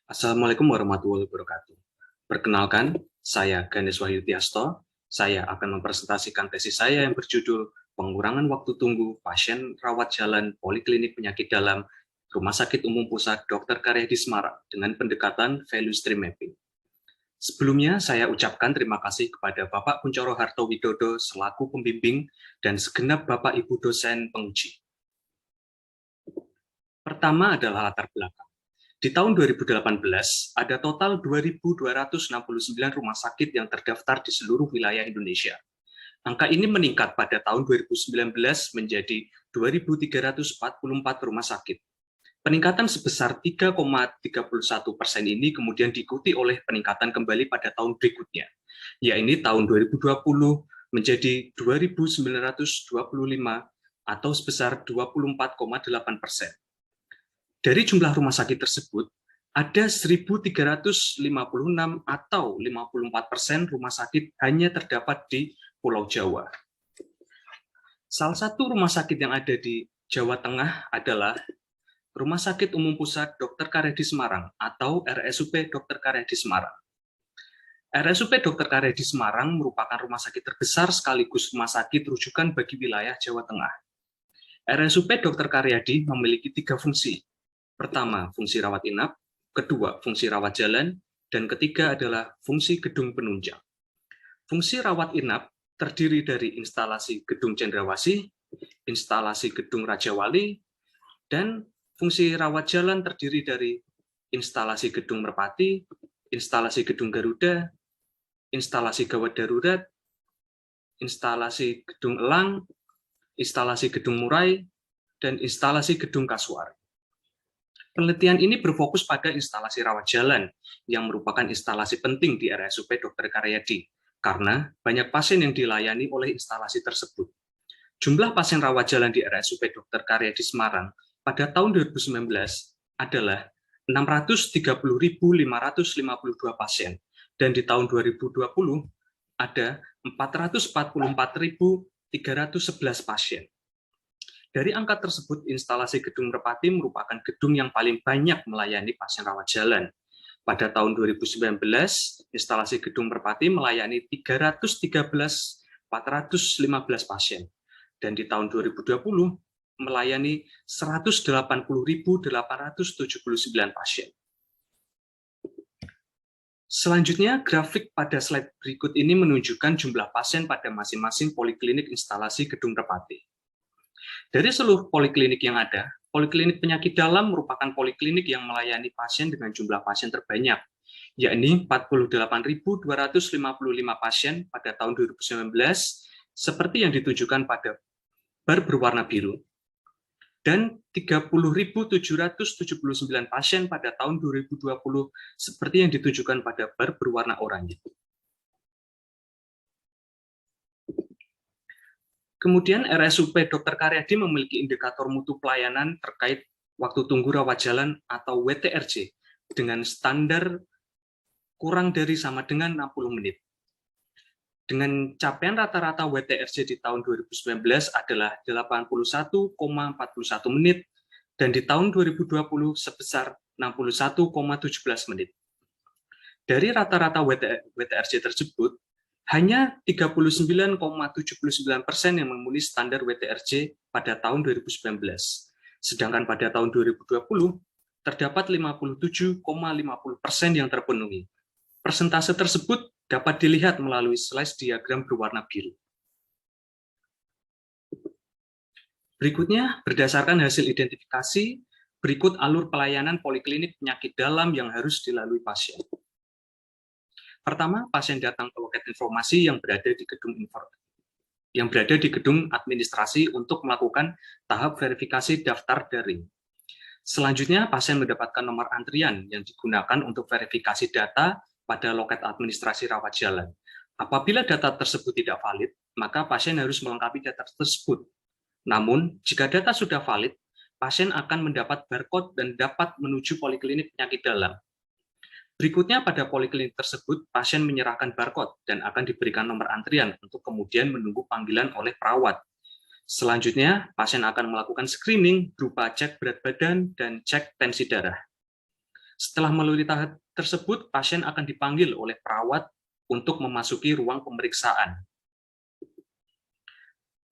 Assalamualaikum warahmatullahi wabarakatuh. Perkenalkan, saya Ganesh Wahyu Tiasto. Saya akan mempresentasikan tesis saya yang berjudul Pengurangan Waktu Tunggu Pasien Rawat Jalan Poliklinik Penyakit Dalam Rumah Sakit Umum Pusat Dr. Karyadi Semarang dengan pendekatan value stream mapping. Sebelumnya, saya ucapkan terima kasih kepada Bapak Kuncoro Hartowidodo selaku pembimbing dan segenap Bapak Ibu dosen penguji. Pertama adalah latar belakang. Di tahun 2018, ada total 2.269 rumah sakit yang terdaftar di seluruh wilayah Indonesia. Angka ini meningkat pada tahun 2019 menjadi 2.344 rumah sakit. Peningkatan sebesar 3,31% ini kemudian diikuti oleh peningkatan kembali pada tahun berikutnya, yaitu tahun 2020 menjadi 2.925 atau sebesar 24,8%. Dari jumlah rumah sakit tersebut, ada 1.356 atau 54% rumah sakit hanya terdapat di Pulau Jawa. Salah satu rumah sakit yang ada di Jawa Tengah adalah Rumah Sakit Umum Pusat Dr. Karyadi Semarang atau RSUP Dr. Karyadi Semarang. RSUP Dr. Karyadi Semarang merupakan rumah sakit terbesar sekaligus rumah sakit rujukan bagi wilayah Jawa Tengah. RSUP Dr. Karyadi memiliki 3 fungsi. Pertama, fungsi rawat inap, kedua, fungsi rawat jalan, dan ketiga adalah fungsi gedung penunjang. Fungsi rawat inap terdiri dari instalasi gedung Cendrawasih, instalasi gedung Raja Wali, dan fungsi rawat jalan terdiri dari instalasi gedung Merpati, instalasi gedung Garuda, instalasi gawat darurat, instalasi gedung Elang, instalasi gedung Murai, dan instalasi gedung Kasuari. Penelitian ini berfokus pada instalasi rawat jalan, yang merupakan instalasi penting di RSUP Dr. Karyadi, karena banyak pasien yang dilayani oleh instalasi tersebut. Jumlah pasien rawat jalan di RSUP Dr. Karyadi Semarang pada tahun 2019 adalah 630.552 pasien, dan di tahun 2020 ada 444.311 pasien. Dari angka tersebut, instalasi gedung Merpati merupakan gedung yang paling banyak melayani pasien rawat jalan. Pada tahun 2019, instalasi gedung Merpati melayani 313.415 pasien. Dan di tahun 2020, melayani 180.879 pasien. Selanjutnya, grafik pada slide berikut ini menunjukkan jumlah pasien pada masing-masing poliklinik instalasi gedung Merpati. Dari seluruh poliklinik yang ada, poliklinik penyakit dalam merupakan poliklinik yang melayani pasien dengan jumlah pasien terbanyak, yakni 48.255 pasien pada tahun 2019, seperti yang ditunjukkan pada bar berwarna biru, dan 30.779 pasien pada tahun 2020, seperti yang ditunjukkan pada bar berwarna oranye. Kemudian RSUP Dr. Karyadi memiliki indikator mutu pelayanan terkait waktu tunggu rawat jalan atau WTRJ dengan standar kurang dari sama dengan 60 menit. Dengan capaian rata-rata WTRJ di tahun 2019 adalah 81,41 menit dan di tahun 2020 sebesar 61,17 menit. Dari rata-rata WTRJ tersebut, hanya 39,79% yang memenuhi standar WTRJ pada tahun 2019. Sedangkan pada tahun 2020, terdapat 57,50% yang terpenuhi. Persentase tersebut dapat dilihat melalui slide diagram berwarna biru. Berikutnya, berdasarkan hasil identifikasi, berikut alur pelayanan poliklinik penyakit dalam yang harus dilalui pasien. Pertama, pasien datang ke loket informasi yang berada di gedung administrasi untuk melakukan tahap verifikasi daftar daring. Selanjutnya, pasien mendapatkan nomor antrian yang digunakan untuk verifikasi data pada loket administrasi rawat jalan. Apabila data tersebut tidak valid, maka pasien harus melengkapi data tersebut. Namun, jika data sudah valid, pasien akan mendapat barcode dan dapat menuju poliklinik penyakit dalam. Berikutnya, pada poliklinik tersebut, pasien menyerahkan barcode dan akan diberikan nomor antrian untuk kemudian menunggu panggilan oleh perawat. Selanjutnya, pasien akan melakukan screening berupa cek berat badan dan cek tensi darah. Setelah melalui tahap tersebut, pasien akan dipanggil oleh perawat untuk memasuki ruang pemeriksaan.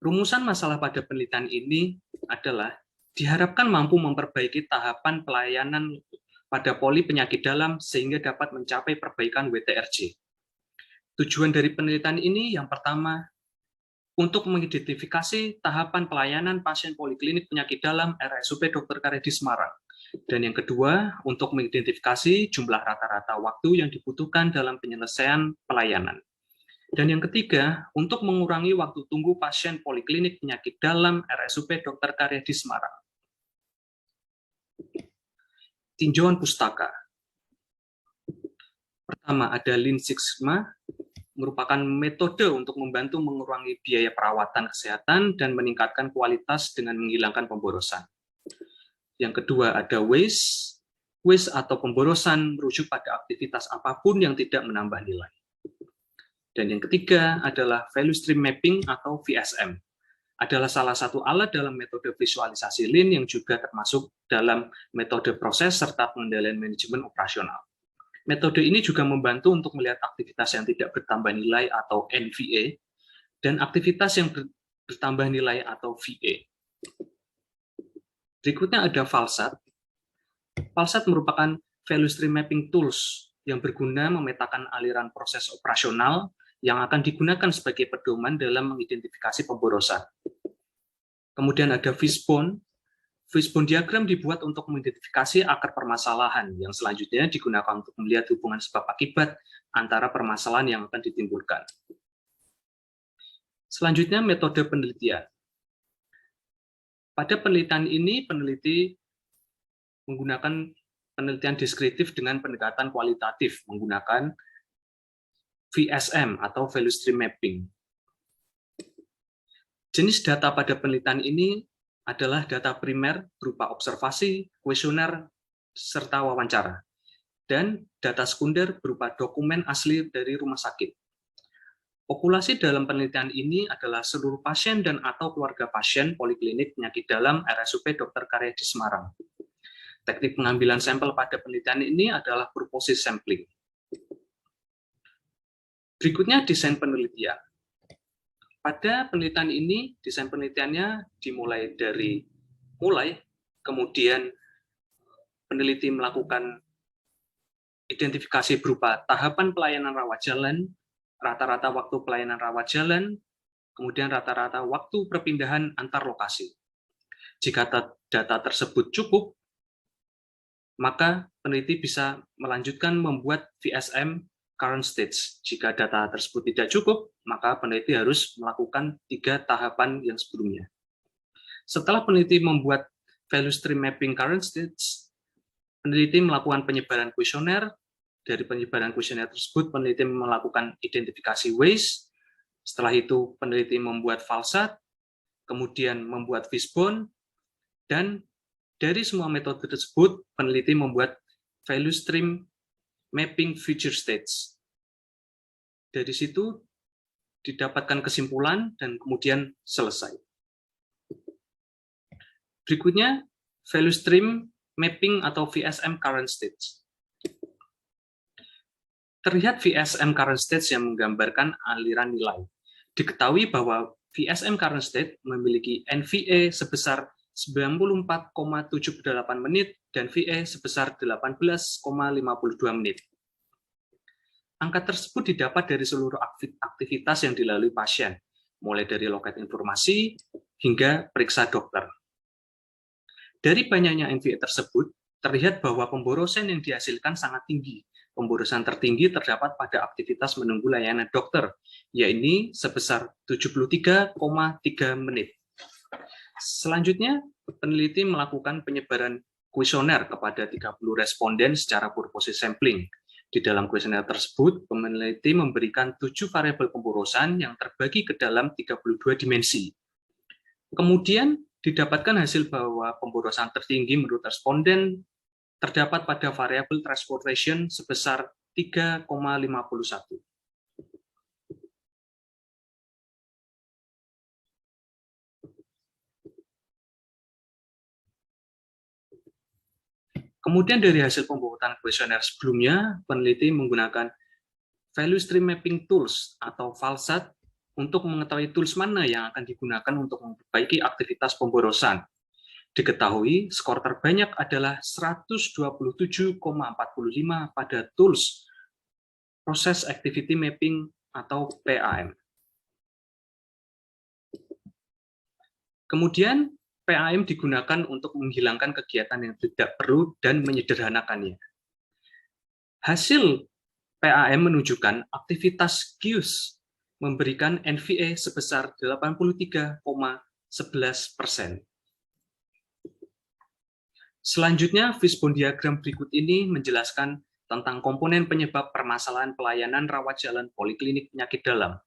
Rumusan masalah pada penelitian ini adalah diharapkan mampu memperbaiki tahapan pelayanan pada poli penyakit dalam sehingga dapat mencapai perbaikan WTRJ. Tujuan dari penelitian ini yang pertama, untuk mengidentifikasi tahapan pelayanan pasien poliklinik penyakit dalam RSUP Dr. Karyadi Semarang. Dan yang kedua, untuk mengidentifikasi jumlah rata-rata waktu yang dibutuhkan dalam penyelesaian pelayanan. Dan yang ketiga, untuk mengurangi waktu tunggu pasien poliklinik penyakit dalam RSUP Dr. Karyadi Semarang. Tinjauan pustaka. Pertama, ada Lean Six Sigma, merupakan metode untuk membantu mengurangi biaya perawatan kesehatan dan meningkatkan kualitas dengan menghilangkan pemborosan. Yang kedua, ada WASTE. WASTE atau pemborosan merujuk pada aktivitas apapun yang tidak menambah nilai. Dan yang ketiga adalah Value Stream Mapping atau VSM. Adalah salah satu alat dalam metode visualisasi Lean yang juga termasuk dalam metode proses serta pengendalian manajemen operasional. Metode ini juga membantu untuk melihat aktivitas yang tidak bertambah nilai atau NVA dan aktivitas yang bertambah nilai atau VA. Berikutnya ada FALSAT. FALSAT merupakan Value Stream Mapping Tools yang berguna memetakan aliran proses operasional yang akan digunakan sebagai pedoman dalam mengidentifikasi pemborosan. Kemudian ada Fishbone. Fishbone diagram dibuat untuk mengidentifikasi akar permasalahan yang selanjutnya digunakan untuk melihat hubungan sebab akibat antara permasalahan yang akan ditimbulkan. Selanjutnya metode penelitian. Pada penelitian ini, peneliti menggunakan penelitian deskriptif dengan pendekatan kualitatif, menggunakan VSM atau Value Stream Mapping. Jenis data pada penelitian ini adalah data primer berupa observasi, kuesioner, serta wawancara, dan data sekunder berupa dokumen asli dari rumah sakit. Populasi dalam penelitian ini adalah seluruh pasien dan atau keluarga pasien poliklinik penyakit dalam RSUP Dr. Karyadi Semarang. Teknik pengambilan sampel pada penelitian ini adalah purposive sampling. Berikutnya desain penelitian. Pada penelitian ini, desain penelitiannya dimulai dari kemudian peneliti melakukan identifikasi berupa tahapan pelayanan rawat jalan, rata-rata waktu pelayanan rawat jalan, kemudian rata-rata waktu perpindahan antar lokasi. Jika data tersebut cukup, maka peneliti bisa melanjutkan membuat VSM current stage. Jika data tersebut tidak cukup, maka peneliti harus melakukan 3 tahapan yang sebelumnya. Setelah peneliti membuat Value Stream Mapping current stage, peneliti melakukan penyebaran kuesioner. Dari penyebaran kuesioner tersebut, peneliti melakukan identifikasi WASTE. Setelah itu, peneliti membuat FALSAT, kemudian membuat Fishbone, dan dari semua metode tersebut, peneliti membuat Value Stream Mapping Future States. Dari situ didapatkan kesimpulan dan kemudian selesai. Berikutnya, Value Stream Mapping atau VSM Current Stage. Terlihat VSM Current Stage yang menggambarkan aliran nilai. Diketahui bahwa VSM Current State memiliki NVA sebesar 94,78 menit dan VA sebesar 18,52 menit. Angka tersebut didapat dari seluruh aktivitas yang dilalui pasien, mulai dari loket informasi hingga periksa dokter. Dari banyaknya NVA tersebut, terlihat bahwa pemborosan yang dihasilkan sangat tinggi. Pemborosan tertinggi terdapat pada aktivitas menunggu layanan dokter, yaitu sebesar 73,3 menit. Selanjutnya, peneliti melakukan penyebaran kuesioner kepada 30 responden secara purposive sampling. Di dalam kuesioner tersebut, peneliti memberikan 7 variabel pemborosan yang terbagi ke dalam 32 dimensi. Kemudian, didapatkan hasil bahwa pemborosan tertinggi menurut responden terdapat pada variabel transportation sebesar 3,51. Kemudian dari hasil pembuatan kuesioner sebelumnya, peneliti menggunakan Value Stream Mapping Tools atau VALSAT untuk mengetahui tools mana yang akan digunakan untuk memperbaiki aktivitas pemborosan. Diketahui skor terbanyak adalah 127,45 pada tools Process Activity Mapping atau PAM. Kemudian PAM digunakan untuk menghilangkan kegiatan yang tidak perlu dan menyederhanakannya. Hasil PAM menunjukkan aktivitas QS memberikan NVA sebesar 83,11%. Selanjutnya, fishbone diagram berikut ini menjelaskan tentang komponen penyebab permasalahan pelayanan rawat jalan poliklinik penyakit dalam.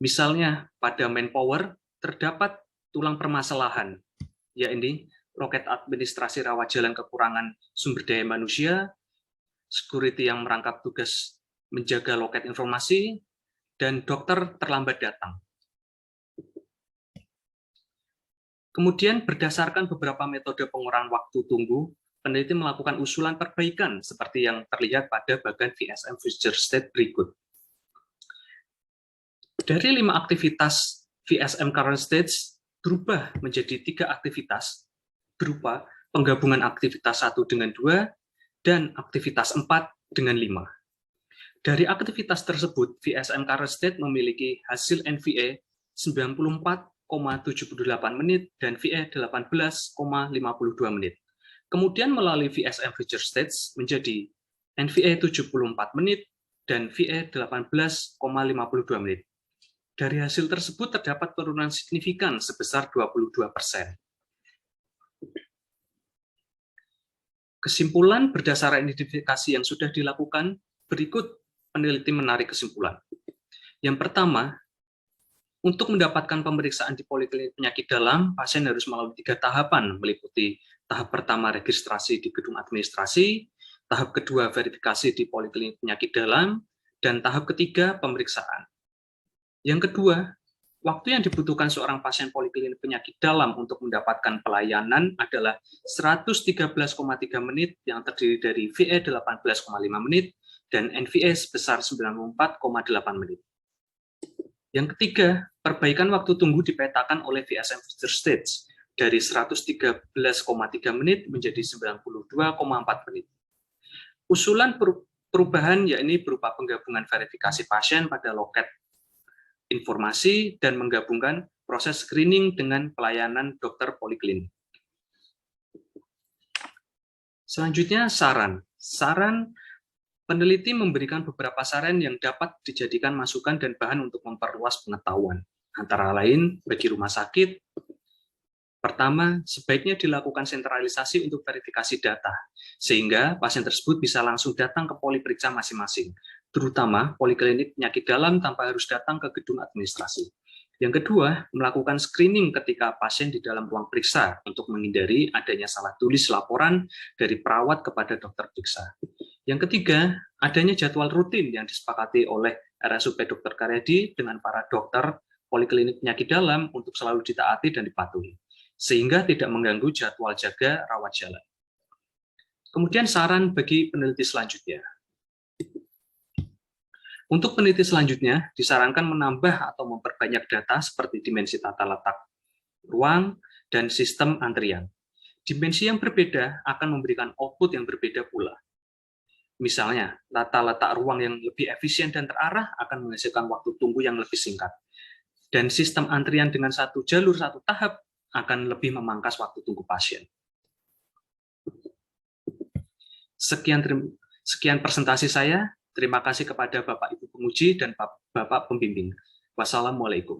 Misalnya, pada manpower terdapat tulang permasalahan, yaitu loket administrasi rawat jalan kekurangan sumber daya manusia, security yang merangkap tugas menjaga loket informasi, dan dokter terlambat datang. Kemudian berdasarkan beberapa metode pengurangan waktu tunggu, peneliti melakukan usulan perbaikan seperti yang terlihat pada bagan VSM Future State berikut. Dari 5 aktivitas VSM Current Stage berubah menjadi 3 aktivitas berupa penggabungan aktivitas 1 dengan 2 dan aktivitas 4 dengan 5. Dari aktivitas tersebut, VSM Current State memiliki hasil NVA 94,78 menit dan VA 18,52 menit. Kemudian melalui VSM Future Stage menjadi NVA 74 menit dan VA 18,52 menit. Dari hasil tersebut terdapat penurunan signifikan sebesar 22%. Kesimpulan berdasarkan identifikasi yang sudah dilakukan, berikut peneliti menarik kesimpulan. Yang pertama, untuk mendapatkan pemeriksaan di poliklinik penyakit dalam, pasien harus melalui 3 tahapan, meliputi tahap pertama registrasi di gedung administrasi, tahap kedua verifikasi di poliklinik penyakit dalam, dan tahap ketiga pemeriksaan. Yang kedua, waktu yang dibutuhkan seorang pasien poliklinik penyakit dalam untuk mendapatkan pelayanan adalah 113,3 menit yang terdiri dari VA 18,5 menit dan NVA sebesar 94,8 menit. Yang ketiga, perbaikan waktu tunggu dipetakan oleh VSM Future Stage dari 113,3 menit menjadi 92,4 menit. Usulan perubahan yakni berupa penggabungan verifikasi pasien pada loket informasi dan menggabungkan proses screening dengan pelayanan dokter poliklinik. Selanjutnya saran. Saran peneliti memberikan beberapa saran yang dapat dijadikan masukan dan bahan untuk memperluas pengetahuan. Antara lain bagi rumah sakit, pertama, sebaiknya dilakukan sentralisasi untuk verifikasi data, sehingga pasien tersebut bisa langsung datang ke poliperiksa masing-masing, terutama poliklinik penyakit dalam tanpa harus datang ke gedung administrasi. Yang kedua, melakukan screening ketika pasien di dalam ruang periksa untuk menghindari adanya salah tulis laporan dari perawat kepada dokter periksa. Yang ketiga, adanya jadwal rutin yang disepakati oleh RSUP Dr. Karyadi dengan para dokter poliklinik penyakit dalam untuk selalu ditaati dan dipatuhi, sehingga tidak mengganggu jadwal jaga rawat jalan. Kemudian saran bagi peneliti selanjutnya. Untuk peneliti selanjutnya, disarankan menambah atau memperbanyak data seperti dimensi tata letak ruang dan sistem antrian. Dimensi yang berbeda akan memberikan output yang berbeda pula. Misalnya, tata letak ruang yang lebih efisien dan terarah akan menghasilkan waktu tunggu yang lebih singkat. Dan sistem antrian dengan satu jalur, satu tahap akan lebih memangkas waktu tunggu pasien. Sekian presentasi saya. Terima kasih kepada Bapak Ibu penguji dan Bapak pembimbing. Wassalamualaikum.